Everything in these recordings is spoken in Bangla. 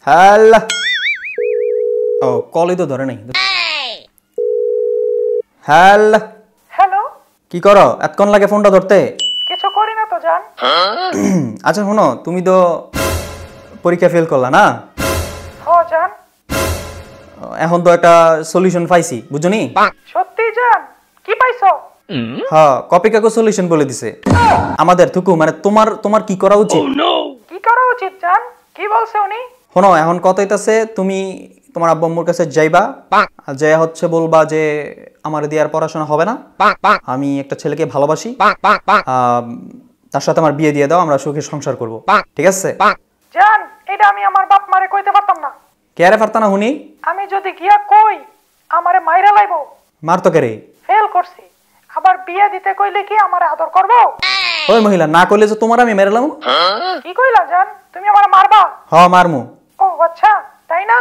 হ্যালো। ও কলই তো ধরে নাই। হ্যালো। হ্যালো, কি করো? এতক্ষণ লাগে ফোনটা ধরতে? কিছু করি না তো জান। আচ্ছা শোনো, তুমি তো পরীক্ষা ফেল করলা না? হ জান। এখন তো একটা সলিউশন পাইছি, বুঝনি? সত্যি জান? কি পাইছো? হ্যাঁ, কপি কাকু সলিউশন বলে দিছে আমাদের থুকু, মানে তোমার তোমার কি করা উচিত? কি করা উচিত জান? কি বলছে উনি? শোনো, এখন কথা হইতাছে তুমি তোমার আব্বু আম্মুর কাছে যাইবা, যে হচ্ছে বলবা যে আমার দিয়ে আর পড়াশোনা হবে না, আমি একটা ছেলেকে ভালোবাসি, তার সাথে আমার বিয়ে দিয়ে দাও, আমরা সুখে সংসার করব, ঠিক আছে? জান, এটা আমি আমার বাপ মারে কইতে পারতাম না। কে আরে পারতা না হুনি? আমি যদি গিয়া কই আমারে মাইরা লাইবো। মার তো কে রে? ফেল করছি, আবার বিয়ে দিতে কইলে কি আমারে আদর করবো? ওই মহিলা না কইলে যে তোমার আমি মেরেলাম। কি কইলা জান? তুমি আমারে মারবা? হ মারমু। ও আচ্ছা, তাই না?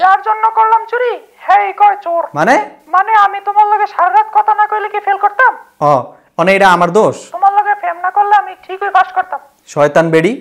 যার জন্য করলাম চুরি হেই কয় চোর। মানে মানে আমি তোমার লগে সারা রাত কথা না কইলে কি ফেল করতাম? ও মানে এটা আমার দোষ? তোমার লগে প্রেম না করলে আমি ঠিকই পাস করতাম। শয়তান বেডি।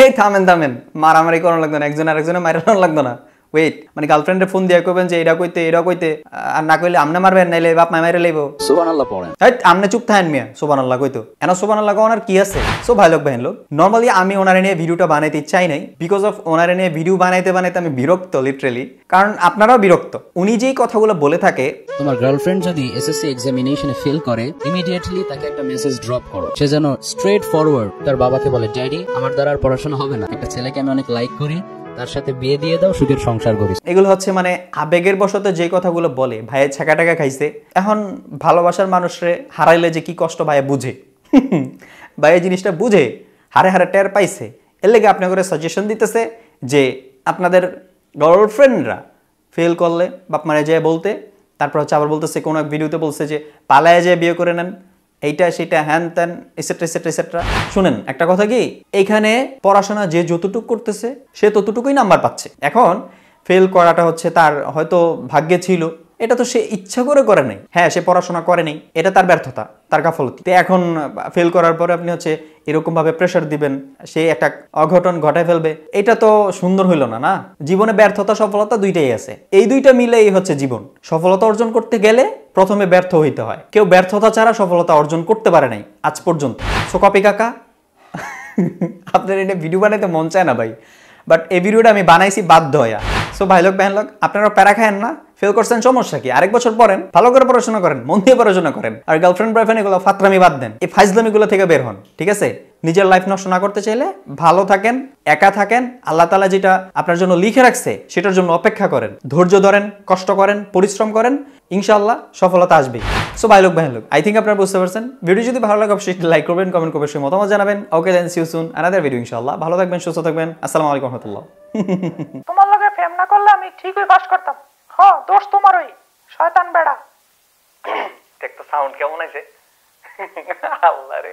এই থামেন থামেন, মারামারি করানো লাগতো না, একজন আরেকজনে মারানো লাগতো না। ওয়েট, মানে গার্লফ্রেন্ডের ফোন দিয়ে কইবেন যে এটা কইতে এটা কইতে, আর না কইলে আমনে মারবেন, নাইলে বাপ মা মাইরে লইবো। সুবহানাল্লাহ পড়েন। এই আমনে চুপ থাকেন মিয়া, সুবহানাল্লাহ কইতো এনা, সুবহানাল্লাহ কোনার কি আছে? সো ভাই লোক বাহিন লোক, নরমালি আমি ওনারে নিয়ে ভিডিওটা বানাইতে চাই নাই, বিকজ অফ ওনারে নিয়ে ভিডিও বানাইতে বানাইতে আমি বিরক্ত লিটারালি, কারণ আপনারাও বিরক্ত। উনি যেই কথাগুলো বলে থাকে, তোমার গার্লফ্রেন্ড যদি এসএসসি এক্সামিনেশনে ফেল করে, ইমিডিয়েটলি তাকে একটা মেসেজ ড্রপ করো। সে যেন স্ট্রেট ফরওয়ার্ড তার বাবাকে বলে, ড্যাডি আমার দ্বারা আর পড়াশোনা হবে না, একটা ছেলেকে আমি অনেক লাইক করি, তার সাথে বিয়ে দিয়ে দাও, সুখের সংসার করি। এগুলো হচ্ছে মানে আবেগের বশত যে কথাগুলো বলে, ভাইয়ের ছাকা টাকা খাইছে, এখন ভালোবাসার মানুষরে হারাইলে যে কি কষ্ট ভাইয়া বুঝে। ভাই এই জিনিসটা বুঝে, হারে হারে টের পাইছে, এর লেগে আপনার করে সাজেশন দিতেছে যে আপনাদের গার্লফ্রেন্ডরা ফেল করলে বাপ মারে যায় বলতে, তারপর হচ্ছে আবার বলতেছে কোনো এক ভিডিওতে বলছে যে পালায় যায় বিয়ে করে নেন, এইটা সেটা হ্যান ত্যান এসেট্রা এসেট্রা এসেট্রা। শুনেন একটা কথা কি, এইখানে পড়াশোনা যে যতটুক করতেছে সে ততটুকুই নাম্বার পাচ্ছে। এখন ফেল করাটা হচ্ছে তার হয়তো ভাগ্যে ছিল, এটা তো সে ইচ্ছা করে করে নাই। হ্যাঁ, সে পড়াশোনা করে নাই, এটা তার ব্যর্থতা, তার গাফলতি। তো এখন ফেল করার পরে আপনি হচ্ছে এরকম ভাবে প্রেশার দিবেন, সে একটা অঘটন ঘটায় ফেলবে, এটা তো সুন্দর হইল না। না, জীবনে ব্যর্থতা সফলতা দুইটাই আছে, এই দুইটা মিলেই হচ্ছে জীবন। সফলতা অর্জন করতে গেলে প্রথমে ব্যর্থ হইতে হয়, কেউ ব্যর্থতা ছাড়া সফলতা অর্জন করতে পারে নাই আজ পর্যন্ত। সো কপি কাকা, আপনার এটা ভিডিও বানাইতে মন চায় না ভাই, বাট এই ভিডিওটা আমি বানাইছি বাধ্য হইয়া। সো ভাই লোক বেহেন লোক, আপনারা প্যারা খায়েন না, ফেল করছেন সমস্যা কি, আরেক বছর পড়েন, ভালো করে পড়াশোনা করেন, মন দিয়ে পড়াশোনা করেন, আর গার্লফ্রেন্ড বয়ফ্রেন্ড এগুলো ফাতরামি বাদ দেন, এই ফাইজলামিগুলো থেকে বের হন, ঠিক আছে? নিজের লাইফ নষ্ট না করতে চাইলে ভালো থাকেন, একা থাকেন, আল্লাহ তাআলা যেটা আপনার জন্য লিখে রাখছে সেটার জন্য অপেক্ষা করেন, ধৈর্য ধরেন, কষ্ট করেন, পরিশ্রম করেন, ইনশাআল্লাহ সফলতা আসবেই। সো ভাই লোক বাহিন লোক, আই থিঙ্ক আপনারা বুঝতে পারছেন। ভিডিও যদি ভালো লাগে অবশ্যই লাইক করবেন, কমেন্ট করবেন, সেই মতামত জানাবেন। Okay then, see you soon another video ইনশাআল্লাহ। ভালো থাকবেন, সুস্থ থাকবেন, আসসালামু আলাইকুম ওয়া রাহমাতুল্লাহ। তোমার লগে প্রেম না করলে আমি ঠিকই পাস করতাম। হ্যাঁ, দোষ তোমারই, শয়তান বেড়া। দেখ তো সাউন্ড কেমন আছে। আল্লাহ রে।